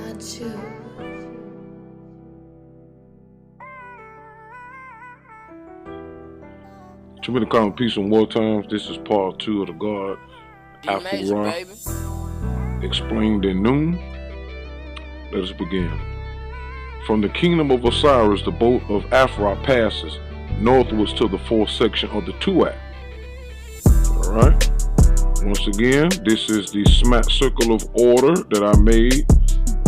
Pt2. Too many common peace and war times. This is part 2 of the God Afru explained in Noone. Let us begin. From the kingdom of Osiris, the boat of Afru passes northwards to the fourth section of the Tuat. Alright. Once again, this is the smack circle of order that I made.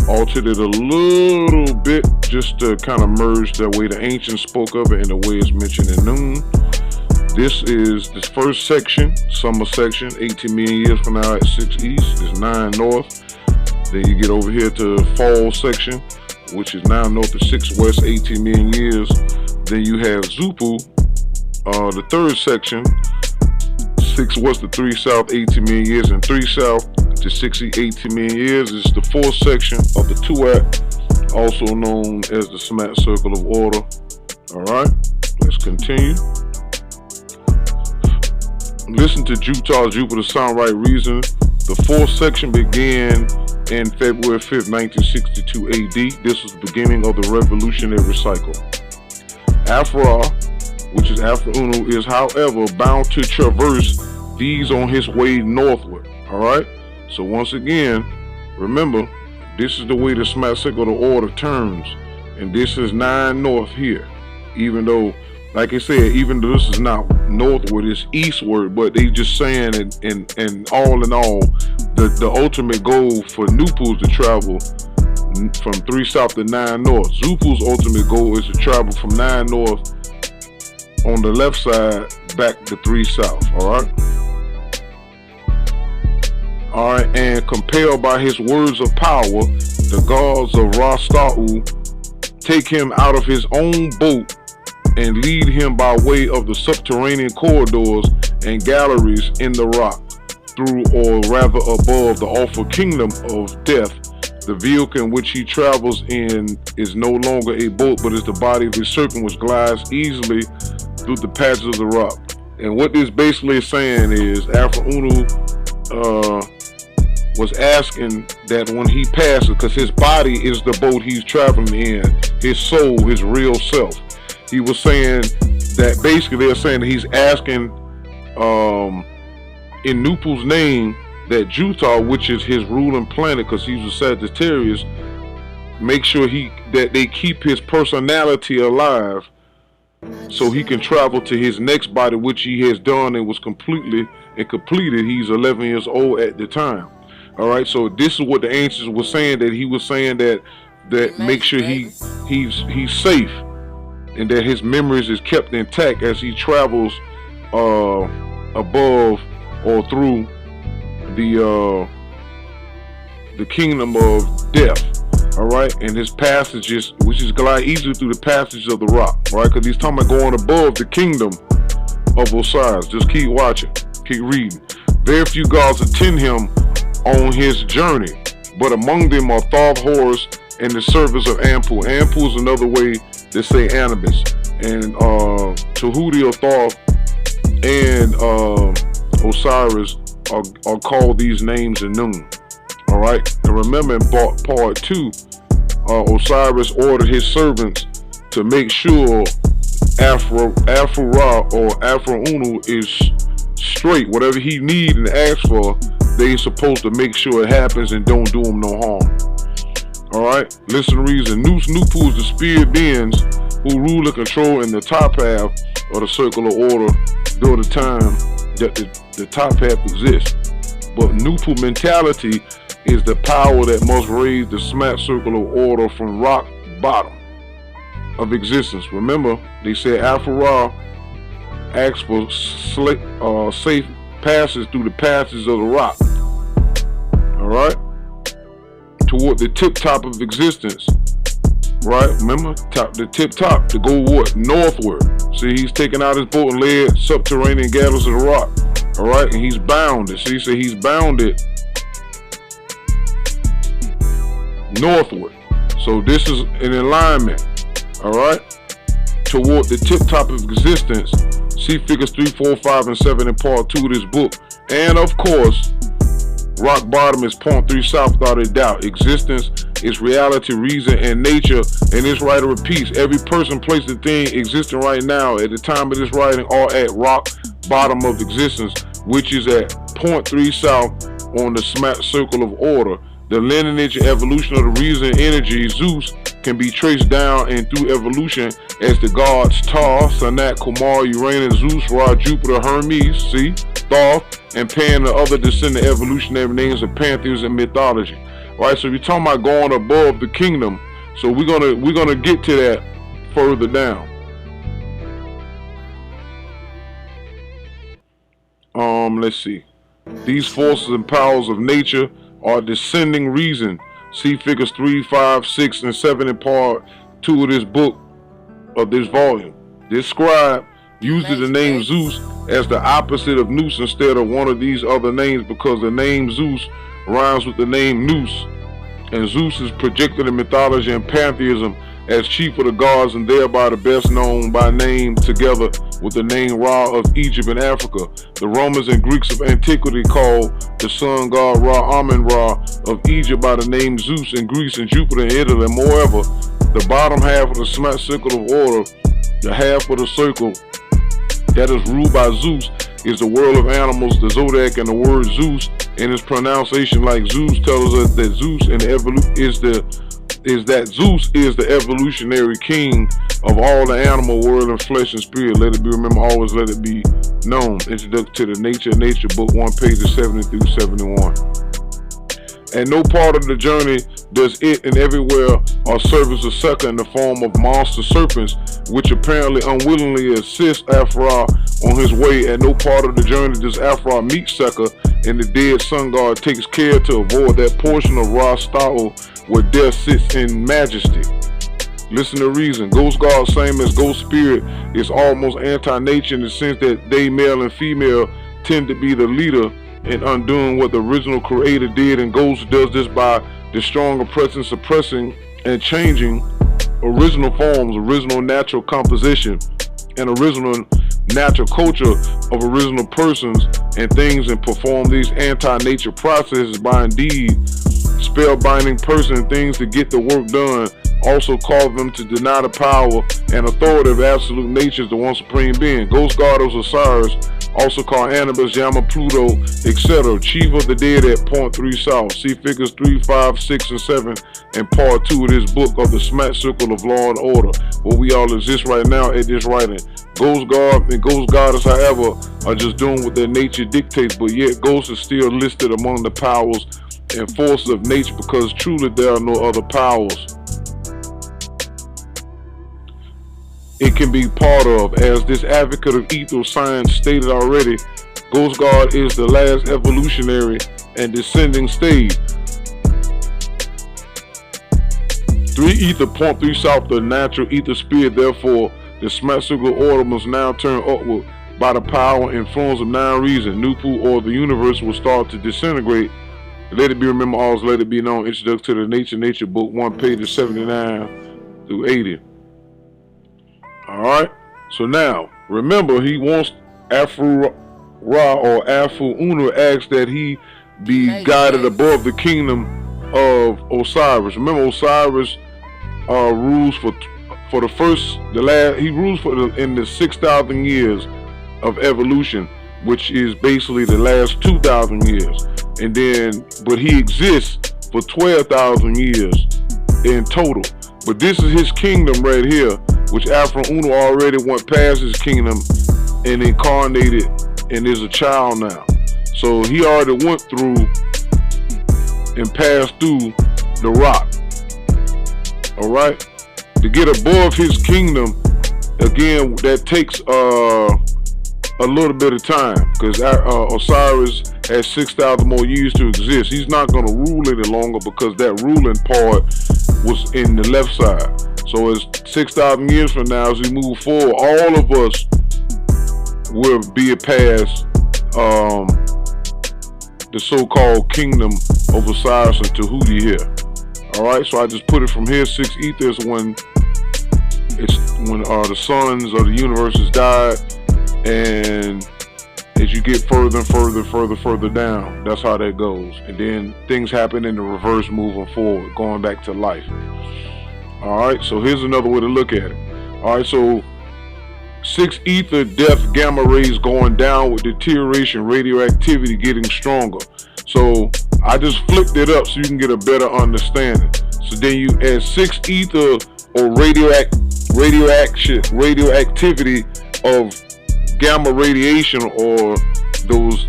Altered it a little bit just to kind of merge the way the ancients spoke of it and the way it's mentioned in Noone. This is the first section, summer section, 18 million years from now at 6 east, is 9 north. Then you get over here to fall section, which is 9 north to 6 west, 18 million years. Then you have Zupu, the third section, 6 west to 3 south, 18 million years, and 3 south to 18 million years. Is the fourth section of the Tuat, also known as the smack circle of order. Alright, let's continue. Listen to Utah Jupiter Sound Right Reason. The fourth section began in February 5th, 1962 AD. This was the beginning of the revolutionary cycle. Afru, which is Afru, is however bound to traverse these on his way northward. Alright? So once again, remember, this is the way the smack circle of order turns. And this is 9 north here. Even though, like I said, even though this is not northward, it's eastward, but they just saying and all in all, the ultimate goal for Nupu is to travel from 3 south to 9 north. Zupu's ultimate goal is to travel from 9 north on the left side back to 3 south. Alright, and compelled by his words of power, the gods of Rasta'u take him out of his own boat and lead him by way of the subterranean corridors and galleries in the rock, through or rather above the awful kingdom of death. The vehicle in which he travels in is no longer a boat, but is the body of a serpent which glides easily through the patches of the rock. And what this basically is saying is Afru was asking that when he passes, because his body is the boat he's traveling in, his soul, his real self. He was saying that basically they're saying that he's asking in Nupu's name that Utah, which is his ruling planet, because he's a Sagittarius, make sure that they keep his personality alive so he can travel to his next body, which he has done and was completed. He's 11 years old at the time. Alright, so this is what the ancients were saying, that he was saying that make sure he's safe, and that his memories is kept intact as he travels above or through the kingdom of death. Alright, and his passages, which is glide easily through the passages of the rock. Right, because he's talking about going above the kingdom of Osiris. Just keep watching, keep reading. Very few gods attend him on his journey, but among them are Thoth, Horus, and the servants of Anpu. Anpu is another way to say Anubis. And Tahuti or Thoth and Osiris are called these names in Noone. Alright, and remember in part 2, Osiris ordered his servants to make sure Afru or Afru is straight. Whatever he needs and asks for, they supposed to make sure it happens and don't do him no harm. Alright, listen to reason. Nupu is the spirit beings who rule and control in the top half of the circle of order during the time that the top half exists. But Nupu mentality is the power that must raise the smack circle of order from rock bottom of existence. Remember, they said Afru asked for safe passes through the passages of the rock. Alright? Toward the tip top of existence. Right? Remember? The tip top to go what? Northward. See, he's taking out his boat and led subterranean galleries of the rock. Alright? And he's bounded. See, so he's bounded northward. So this is an alignment. Alright? Toward the tip top of existence. See figures 3, 4, 5, and 7 in part 2 of this book. And of course, rock bottom is 0.3 south without a doubt. Existence its reality, reason, and nature. And this writer repeats, every person, place, and thing existing right now at the time of this writing are at rock bottom of existence, which is at .3 south on the smack circle of order. The lineage and evolution of the reason energy, Zeus, can be traced down and through evolution as the gods Ptah, Sanat, Kumar, Uranus, Zeus, Ra, Jupiter, Hermes, see, Thoth, and Pan, the other descendant evolutionary names of pantheism and mythology. Right, so we're talking about going above the kingdom. So we're gonna get to that further down. Let's see. These forces and powers of nature are descending reason. See figures 3, 5, 6, and 7 in part 2 of this book, of this volume. This scribe uses the name Zeus as the opposite of Nous instead of one of these other names because the name Zeus rhymes with the name Nous, and Zeus is projected in mythology and pantheism as chief of the gods and thereby the best known by name together with the name Ra of Egypt and Africa. The Romans and Greeks of antiquity called the sun god Ra Amen-Ra of Egypt by the name Zeus in Greece and Jupiter in Italy. And moreover, the bottom half of the smack circle of order, the half of the circle that is ruled by Zeus, is the world of animals, the zodiac, and the word Zeus in its pronunciation like Zeus tells us that Zeus and Zeus is the evolutionary king of all the animal world and flesh and spirit. Let it be remembered, always let it be known. Introduction to the Nature book 1, pages 70 through 71. And no part of the journey does it and everywhere or service a sucker in the form of monster serpents, which apparently unwillingly assist Afru on his way. At no part of the journey does Afru meet sucker, and the dead sun god takes care to avoid that portion of Ra Sta'u where death sits in majesty. Listen to reason. Ghost god, same as ghost spirit, is almost anti-nature in the sense that they, male and female, tend to be the leader in undoing what the original creator did, and Ghost does this by destroying, oppressing, suppressing, and changing original forms, original natural composition, and original natural culture of original persons and things, and perform these anti-nature processes by indeed spellbinding person and things to get the work done. Also cause them to deny the power and authority of absolute nature as the one supreme being. Ghost god of Osiris, also called Anubis, Yama, Pluto, etc., chief of the dead at .3 south. See figures 3, 5, 6, and 7 and part 2 of this book of the smack circle of law and order, where we all exist right now at this writing. Ghost god and ghost goddess, however, are just doing what their nature dictates, but yet ghost is still listed among the powers and forces of nature because truly there are no other powers it can be part of. As this advocate of ether science stated already, Ghost God is the last evolutionary and descending stage. 3 ether, .3 south, the natural ether spirit. Therefore, the smack circle order must now turn upward by the power and influence of nine reason. Nupu, or the universe, will start to disintegrate. Let it be remembered, always let it be known. Introduction to the Nature book 1, pages 79 through 80. Alright, so now, remember, he wants Afru Ra or Afru Uno asks that he be guided above the kingdom of Osiris. Remember, Osiris rules for the first, the last, he rules in the 6,000 years of evolution, which is basically the last 2,000 years. And then, but he exists for 12,000 years in total. But this is his kingdom right here, which Afru Uno already went past his kingdom and incarnated and is a child now. So he already went through and passed through the rock. Alright? To get above his kingdom, again, that takes a little bit of time, because Osiris has 6,000 more years to exist. He's not going to rule any longer because that ruling part was in the left side. So as 6,000 years from now, as we move forward, all of us will be past the so-called kingdom of Osiris and Tahuti here. Alright, so I just put it from here. 6 ether is when the suns of the universe has died, and as as you get further and further down. That's how that goes. And then things happen in the reverse moving forward, going back to life. Alright, so here's another way to look at it. Alright, so 6 ether death gamma rays going down with deterioration, radioactivity getting stronger. So I just flipped it up so you can get a better understanding. So then you add 6 ether or radioactivity of gamma radiation, or those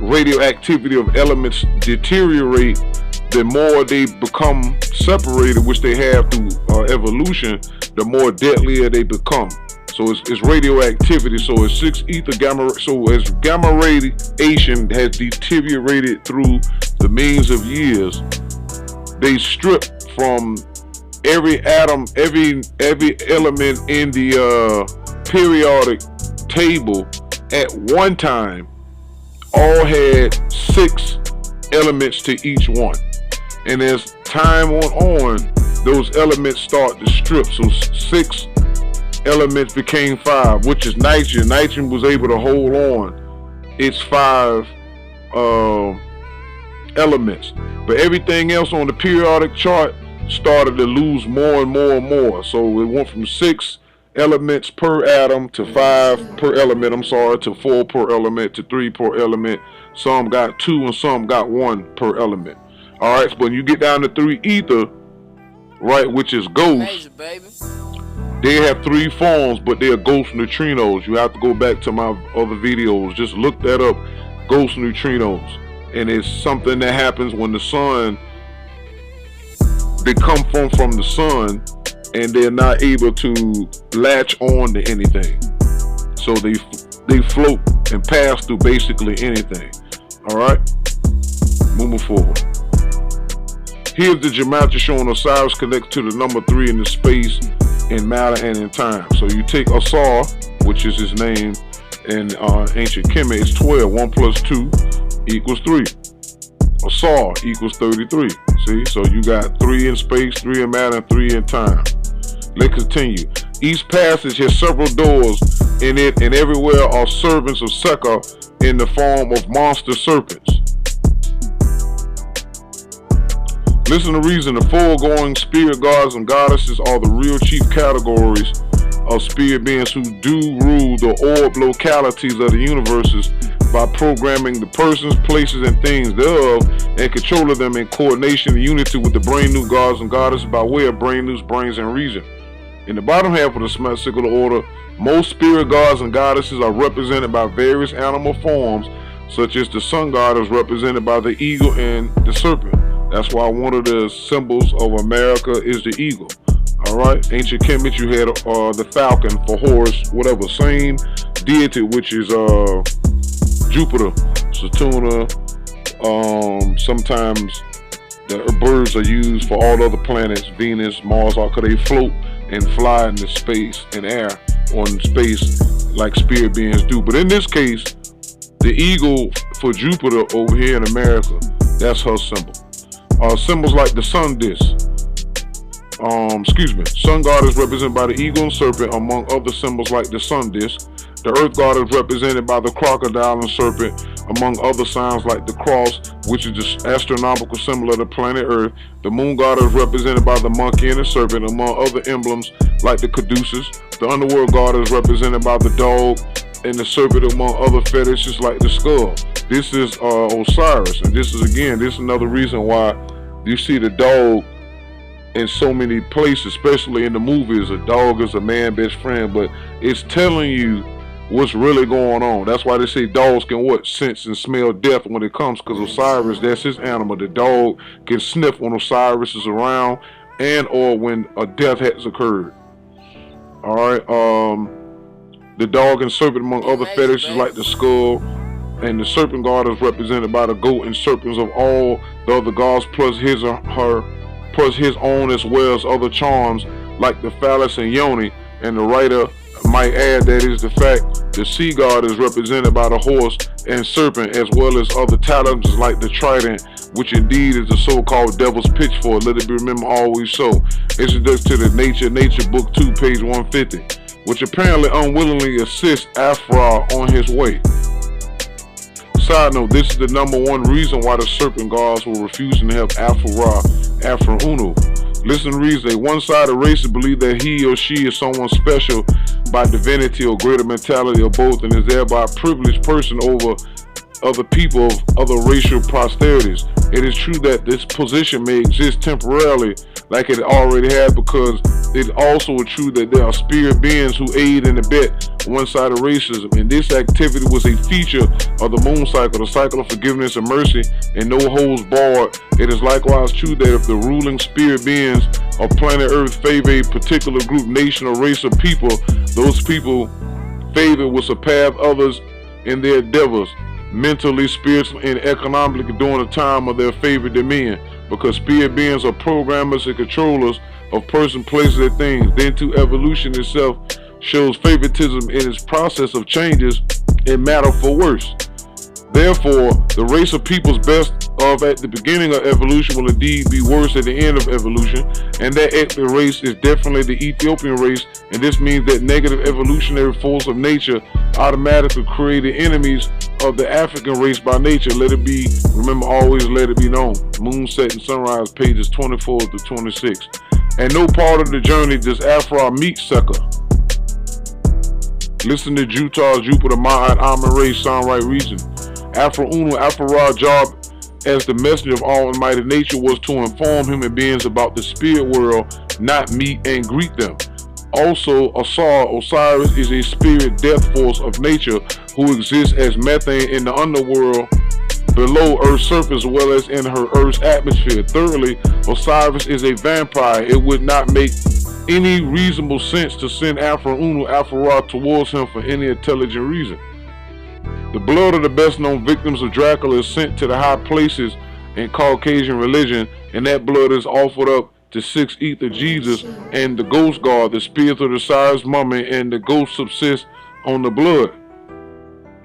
radioactivity of elements deteriorate. The more they become separated, which they have through evolution, the more deadlier they become. So it's radioactivity. So it's 6 ether gamma. So as gamma radiation has deteriorated through the millions of years, they strip from every atom, every element in the periodic table at one time. All had 6 elements to each one. And as time went on, those elements start to strip. So 6 elements became 5, which is nitrogen. Nitrogen was able to hold on its 5 elements. But everything else on the periodic chart started to lose more and more and more. So it went from 6 elements per atom to 5 per element, to 4 per element, to 3 per element. Some got 2 and some got 1 per element. Alright, so when you get down to 3 ether, right, which is ghosts, they have 3 forms, but they are ghost neutrinos. You have to go back to my other videos. Just look that up, ghost neutrinos. And it's something that happens when the sun, they come from the sun, and they're not able to latch on to anything. So they float and pass through basically anything. Alright? Moving forward. Here's the gematria showing Osiris connects to the number 3 in the space, in matter, and in time. So you take Asar, which is his name in ancient Kemet, it's 12. 1 plus 2 equals 3. Asar equals 33. See? So you got 3 in space, 3 in matter, and 3 in time. Let's continue. Each passage has several doors in it, and everywhere are servants of Sekar in the form of monster serpents. Listen to reason. The foregoing spirit gods and goddesses are the real chief categories of spirit beings who do rule the orb localities of the universes by programming the persons, places, and things thereof, and controlling them in coordination and unity with the brain new gods and goddesses by way of brain news, brains, and reason. In the bottom half of the secular order, most spirit gods and goddesses are represented by various animal forms, such as the sun god is represented by the eagle and the serpent. That's why one of the symbols of America is the eagle. Alright, ancient Kemet, you had the falcon for Horus, whatever. Same deity, which is Jupiter, Saturn. Sometimes the birds are used for all other planets, Venus, Mars, because they float and fly in the space and air or in space like spirit beings do. But in this case, the eagle for Jupiter over here in America, that's her symbol. Symbols like the sun disk. Sun god is represented by the eagle and serpent, among other symbols like the sun disk. The earth god is represented by the crocodile and serpent, among other signs like the cross, which is the astronomical symbol of the planet Earth. The moon god is represented by the monkey and the serpent, among other emblems like the caduceus. The underworld god is represented by the dog and the serpent, among other fetishes like the skull. This is Osiris, and this is another reason why you see the dog in so many places, especially in the movies. A dog is a man's best friend, but it's telling you what's really going on. That's why they say dogs can sense and smell death when it comes, because Osiris, that's his animal. The dog can sniff when Osiris is around and or when a death has occurred. Alright, the dog and serpent, among other fetishes like the skull, and the serpent god is represented by the goat and serpents of all the other gods, plus his or her, plus his own, as well as other charms like the phallus and yoni. And the writer might add that is the fact the sea god is represented by the horse and serpent, as well as other talents like the trident, which indeed is the so-called devil's pitchfork. Let it be remembered always so. Introduced to the Nature Book 2, page 150, which apparently unwillingly assists Afru on his way. side note, this is the #1 reason why the serpent gods were refusing to help Afru Uno. Listen to the reason. A one-sided racist believe that he or she is someone special by divinity or greater mentality or both, and is thereby a privileged person over other people of other racial posterities. It is true that this position may exist temporarily like it already has, because it also is true that there are spirit beings who aid and abet one-sided racism, and this activity was a feature of the moon cycle, the cycle of forgiveness and mercy and no holds barred. It is likewise true that if the ruling spirit beings of planet Earth favor a particular group, nation, or race of people, those people favored will surpass others in their endeavors, mentally, spiritually, and economically during the time of their favorite dominion, because spirit beings are programmers and controllers of person, places, and things. Then too, evolution itself shows favoritism in its process of changes in matter for worse. Therefore, the race of people's best of at the beginning of evolution will indeed be worse at the end of evolution, and that ethnic race is definitely the Ethiopian race, and this means that negative evolutionary force of nature automatically created enemies of the African race by nature. Let it be, remember, always let it be known. Moon, set, and sunrise, pages 24 to 26. And no part of the journey does Afru meet Seker. Listen to Jutars, Jupiter, Ma'at, Amun-Re, Sunright region. Afru Uno, Afru's job as the messenger of almighty nature was to inform human beings about the spirit world, not meet and greet them. Also, Osiris is a spirit death force of nature who exists as methane in the underworld below Earth's surface as well as in her Earth's atmosphere. Thirdly, Osiris is a vampire. It would not make any reasonable sense to send Afru Uno, Afru towards him for any intelligent reason. The blood of the best known victims of Dracula is sent to the high places in Caucasian religion, and that blood is offered up to Six Ether Jesus and the ghost god, the spirit of the Osiris mummy, and the ghost subsists on the blood.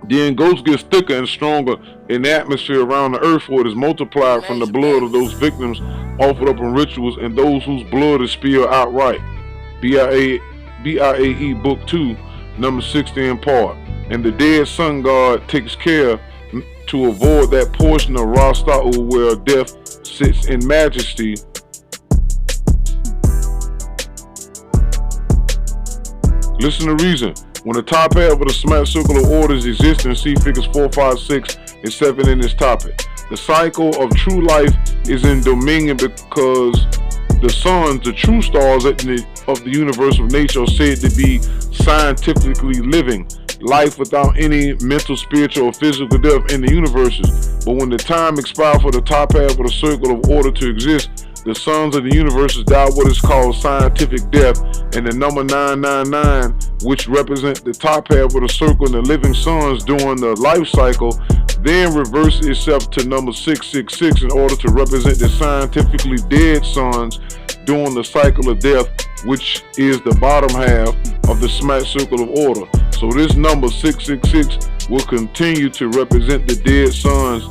Then ghost gets thicker and stronger in the atmosphere around the earth, for it is multiplied from the blood of those victims offered up in rituals and those whose blood is spilled outright. BIAE Book 2, number 16 part. And the dead sun god takes care to avoid that portion of Rasta'u where death sits in majesty. Listen to reason. When the top half of the smack circle of orders exists, and see figures 4, 5, 6, and 7 in this topic. The cycle of true life is in dominion because the suns, the true stars of the universe of nature, are said to be scientifically living life without any mental, spiritual, or physical death in the universes. But when the time expires for the top half of the circle of order to exist, the suns of the universes die what is called scientific death, and the number 999, which represents the top half of the circle and the living suns during the life cycle, then reverses itself to number 666 in order to represent the scientifically dead suns during the cycle of death, which is the bottom half of the smack circle of order. So this number 666 will continue to represent the dead suns,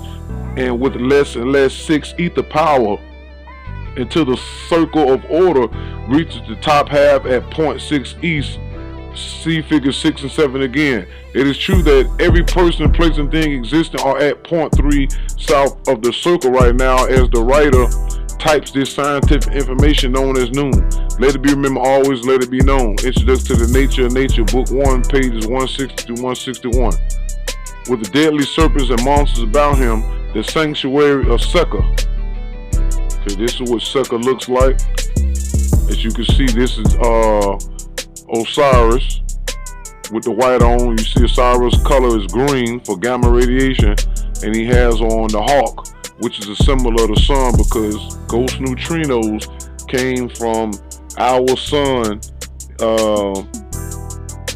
and with less and less 6 ether power, until the circle of order reaches the top half at 0.6 east. See figures 6 and 7 again. It is true that every person, place, and thing existing are at 0.3 south of the circle right now as the writer types this scientific information known as Noone. Let it be remembered, always let it be known. Introduction to the Nature of Nature, Book 1, pages 160 to 161. With the deadly serpents and monsters about him, the sanctuary of Seker. Okay, this is what Seker looks like. As you can see, this is Osiris with the white on. You see Osiris' color is green for gamma radiation, and he has on the hawk, which is a symbol of the sun, because ghost neutrinos came from our sun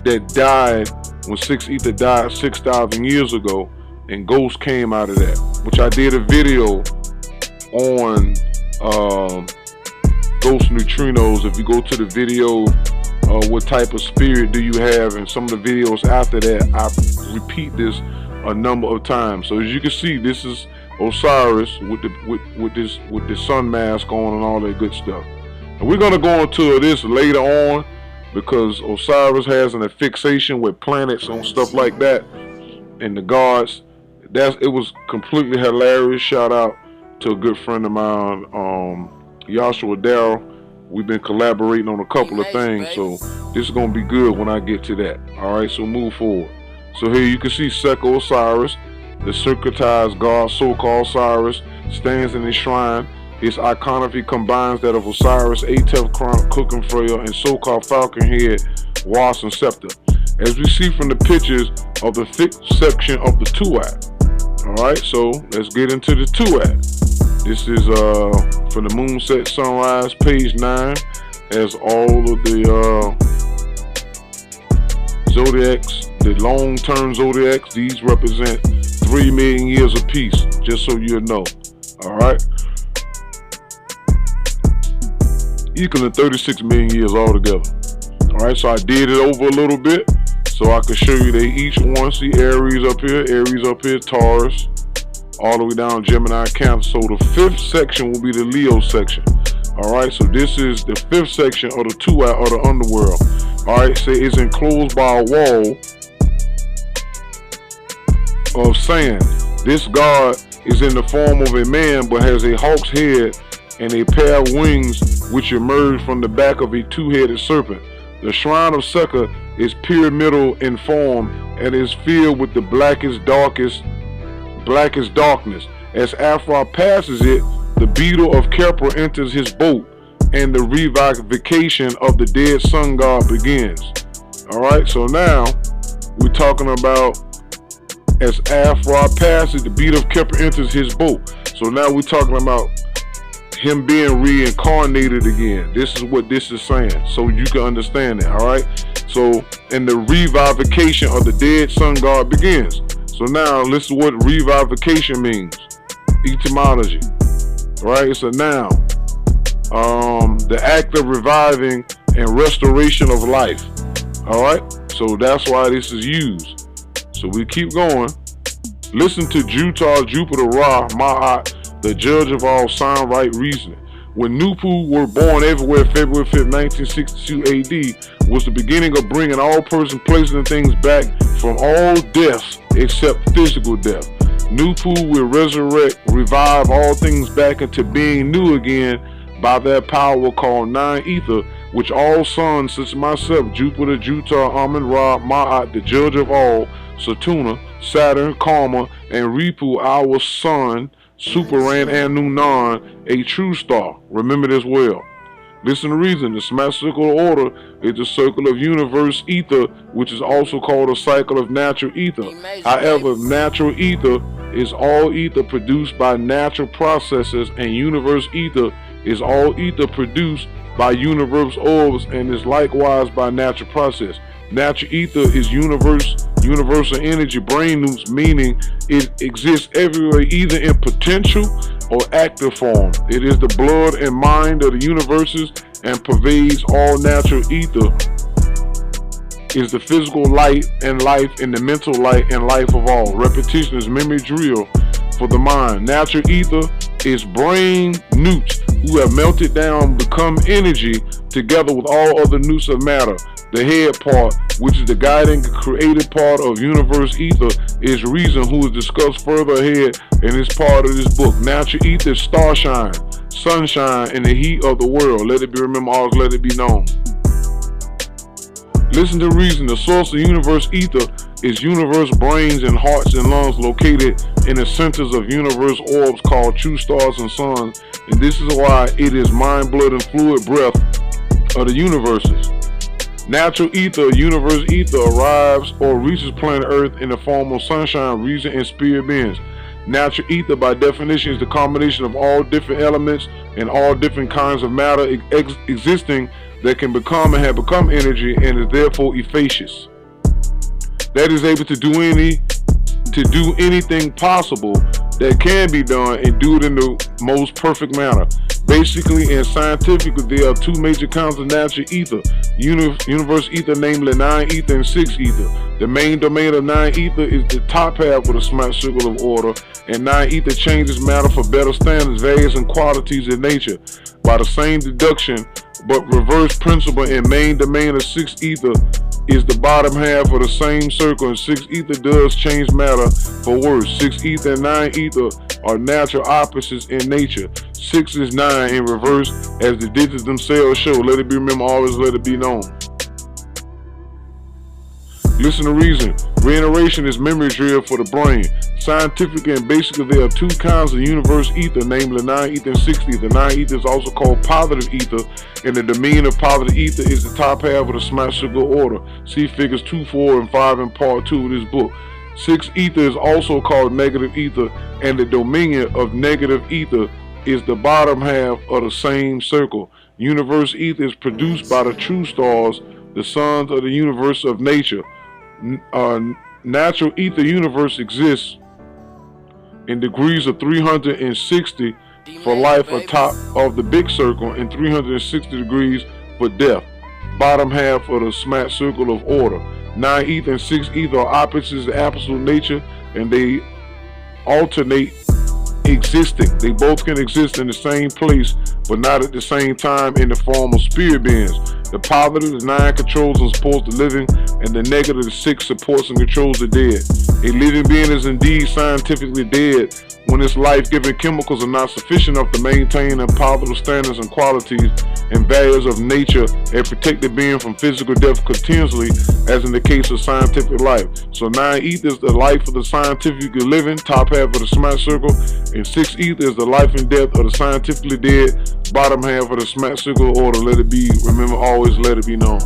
that died when 6 ether died 6,000 years ago, and ghosts came out of that, which I did a video on ghost neutrinos. If you go to the video, what type of spirit do you have, and some of the videos after that, I repeat this a number of times. So as you can see, this is Osiris with the sun mask on and all that good stuff. And we're gonna go into this later on, because Osiris has an fixation with planets and stuff like that, and the gods it was completely hilarious. Shout out to a good friend of mine, Joshua Darrell. We've been collaborating on a couple of things, so this is gonna be good when I get to that. All right, so move forward. So here you can see Sekka Osiris, the circuitized god, so-called Osiris, stands in his shrine. His iconography combines that of Osiris, Atef, crown, cooking frail, and so-called falcon head, wasp, and scepter. As we see from the pictures of the thick section of the Tuat. Alright, so let's get into the Tuat. This is from the moon set sunrise, page 9, as all of the zodiacs, the long-term zodiacs, these represent 3 million years apiece, just so you know. Alright, equal to 36 million years altogether. Alright, so I did it over a little bit so I can show you they each one. See Aries up here, Taurus, all the way down Gemini, Cancer. So the 5th section will be the Leo section. Alright, so this is the 5th section of the Tuat, or the underworld. Alright, so it's enclosed by a wall of sand. This god is in the form of a man but has a hawk's head and a pair of wings which emerge from the back of a 2-headed serpent. The shrine of Sekka is pyramidal in form and is filled with the blackest darkness. As Afru passes it, the beetle of Kepra enters his boat and the revivification of the dead sun god begins. Alright, so now we're talking about as Afru passes, the beetle of Kepra enters his boat. So now we're talking about him being reincarnated again. This is what this is saying, so you can understand it. Alright, so and the revivification of the dead sun god begins. So now listen what revivification means. Etymology. Right, it's a noun. The act of reviving and restoration of life. Alright, so that's why this is used. So we keep going. Listen to Jutar, Jupiter, Ra, Ma'at, the judge of all sound right reasoning. When Nupu were born everywhere, February 5th, 1962 AD, was the beginning of bringing all persons, places, and things back from all deaths except physical death. Nupu will resurrect, revive all things back into being new again by that power called Nine Ether, which all sons such as myself, Jupiter, Jutar, Amun, Ra, Ma'at, the judge of all, Satuna, Saturn, Karma, and Ripu, our son, Superan, and Noone, a true star. Remember this well. Listen to reason. The symmetrical order is the circle of universe ether, which is also called a cycle of natural ether. However, natural ether is all ether produced by natural processes, and universe ether is all ether produced by universe orbs and is likewise by natural process. Natural ether is universal energy brain news, meaning it exists everywhere, either in potential or active form. It is the blood and mind of the universes and pervades all. Natural ether is the physical light and life, and the mental light and life of all. Repetition is memory drill for the mind. Natural ether is brain newts who have melted down, become energy, together with all other newts of matter. The head part, which is the guiding creative part of universe ether, is reason, who is discussed further ahead in this part of this book. Natural ether is starshine, sunshine, and the heat of the world. Let it be remembered, always let it be known. Listen to reason. The source of universe ether is universe brains and hearts and lungs located in the centers of universe orbs called true stars and suns, and this is why it is mind, blood, and fluid breath of the universes. Natural ether, universe ether, arrives or reaches planet Earth in the form of sunshine, reason, and spirit beings. Natural ether, by definition, is the combination of all different elements and all different kinds of matter existing that can become and have become energy, and is therefore efficacious. That is able to do anything possible that can be done, and do it in the most perfect manner. Basically and scientifically, there are 2 major kinds of natural ether. Universe ether, namely 9 ether and 6 ether. The main domain of 9 ether is the top half of the smart circle of order, and 9 ether changes matter for better standards, values, and qualities in nature. By the same deduction, but reverse principle in main domain of 6 ether, is the bottom half of the same circle, and 6 ether does change matter for worse. 6 ether and 9 ether are natural opposites in nature. 6 is 9 in reverse, as the digits themselves show. Let it be remembered, always let it be known. Listen to reason. Reiteration is memory drill for the brain. Scientific and basically there are 2 kinds of universe ether, namely 9 ether and 6 ether. 9 ether is also called positive ether, and the domain of positive ether is the top half of the smash circle order. See figures 2, 4, and 5 in part 2 of this book. 6 ether is also called negative ether, and the dominion of negative ether is the bottom half of the same circle. Universe ether is produced by the true stars, the suns of the universe of nature. Natural ether universe exists in degrees of 360 for life atop of the big circle and 360 degrees for death, bottom half of the smash circle of order. 9 ether and 6 ether are opposites of absolute nature, and they alternate existing. They both can exist in the same place, but not at the same time in the form of spirit beings. The positive, the 9 controls and supports the living, and the negative, the 6 supports and controls the dead. A living being is indeed scientifically dead when its life-giving chemicals are not sufficient enough to maintain the positive standards and qualities and values of nature and protect the being from physical death continuously, as in the case of scientific life. So 9 ether is the life of the scientifically living, top half of the smash circle, and 6 ether is the life and death of the scientifically dead, bottom half of the smash circle order. Let it be, remember, always let it be known.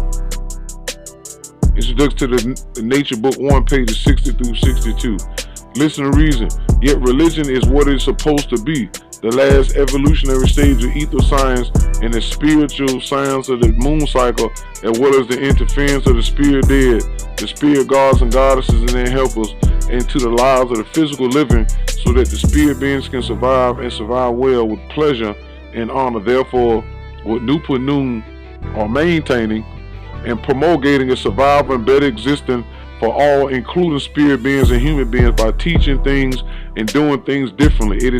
Introduction to the Nature Book 1, pages 60 through 62. Listen to reason. Yet religion is what it's supposed to be. The last evolutionary stage of ether science and the spiritual science of the moon cycle, as well as the interference of the spirit dead, the spirit gods and goddesses and their helpers, into the lives of the physical living, so that the spirit beings can survive and survive well with pleasure and honor. Therefore, what Pt2 are maintaining and promulgating a survival and better existence for all, including spirit beings and human beings, by teaching things and doing things differently. It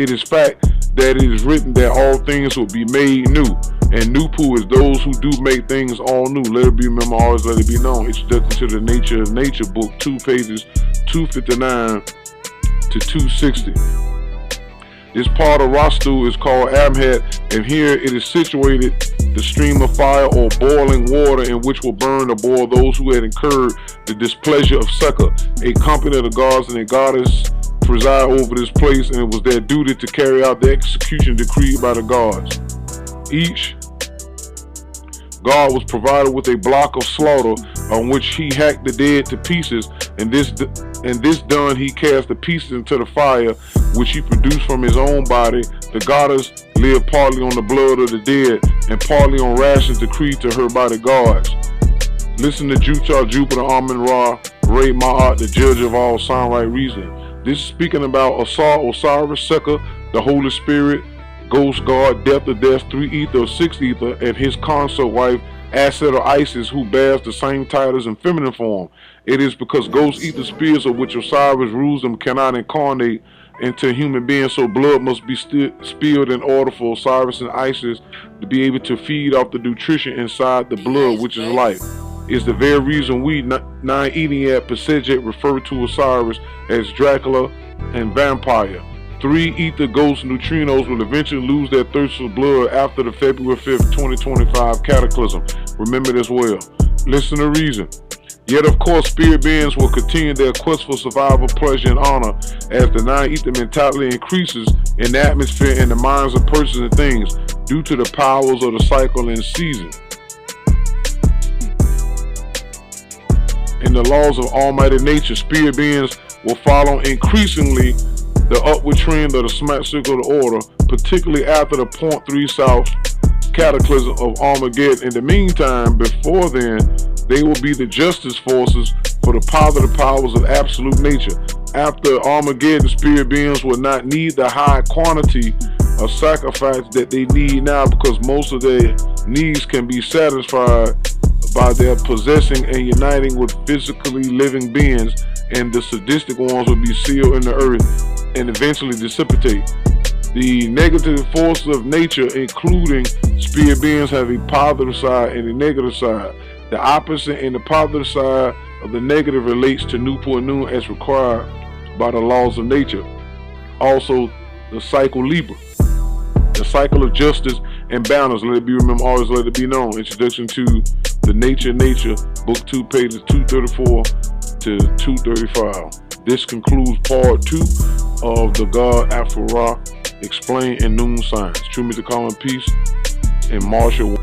is fact that it is written that all things will be made new, and Nupu is those who do make things all new. Let it be remembered, always let it be known. Introduction to the Nature Book 2, pages 259 to 260. This part of Rastu is called Amhat, and here it is situated, the stream of fire or boiling water, in which will burn or boil those who had incurred the displeasure of Sekka. A company of the gods and a goddess preside over this place, and it was their duty to carry out the execution decreed by the gods. Each god was provided with a block of slaughter, on which he hacked the dead to pieces, and this done, he cast the pieces into the fire, which he produced from his own body. The goddess lived partly on the blood of the dead, and partly on rations decreed to her by the gods. Listen to Juchar, Jupiter, Amun Ra, Re Ma'at, the judge of all sound right reason. This is speaking about Asar, Osiris, Sekka, the Holy Spirit, Ghost God, Death of Death, 3 ether, 6 ether, and his consort wife, Aset or Isis, who bears the same titles in feminine form. It is because ghost ether spirits of which Osiris rules them cannot incarnate into human beings, so blood must be spilled in order for Osiris and Isis to be able to feed off the nutrition inside the blood, which is life. It's the very reason we, 9 Eniad Pasejet, refer to Osiris as Dracula and vampire. 3 ether ghost neutrinos will eventually lose their thirst for blood after the February 5th, 2025 cataclysm. Remember this well. Listen to reason. Yet of course spirit beings will continue their quest for survival, pleasure, and honor as the 9 ether mentality increases in the atmosphere and the minds of persons and things due to the powers of the cycle and season. In the laws of almighty nature, spirit beings will follow increasingly the upward trend of the smash circle of the order, particularly after the 0.3 South cataclysm of Armageddon. In the meantime, before then, they will be the justice forces for the positive powers of absolute nature. After Armageddon, spirit beings will not need the high quantity of sacrifice that they need now, because most of their needs can be satisfied by their possessing and uniting with physically living beings, and the sadistic ones will be sealed in the earth and eventually dissipate. The negative forces of nature, including spirit beings, have a positive side and a negative side. The opposite and the positive side of the negative relates to Newport Noon as required by the laws of nature. Also, the cycle Libra. The cycle of justice and balance. Let it be remembered, always let it be known. Introduction to the Nature, Book 2, pages 234 to 235. This concludes part 2 of the God Afru explained in Noon Science. True Mr. Common Peace and Marshall.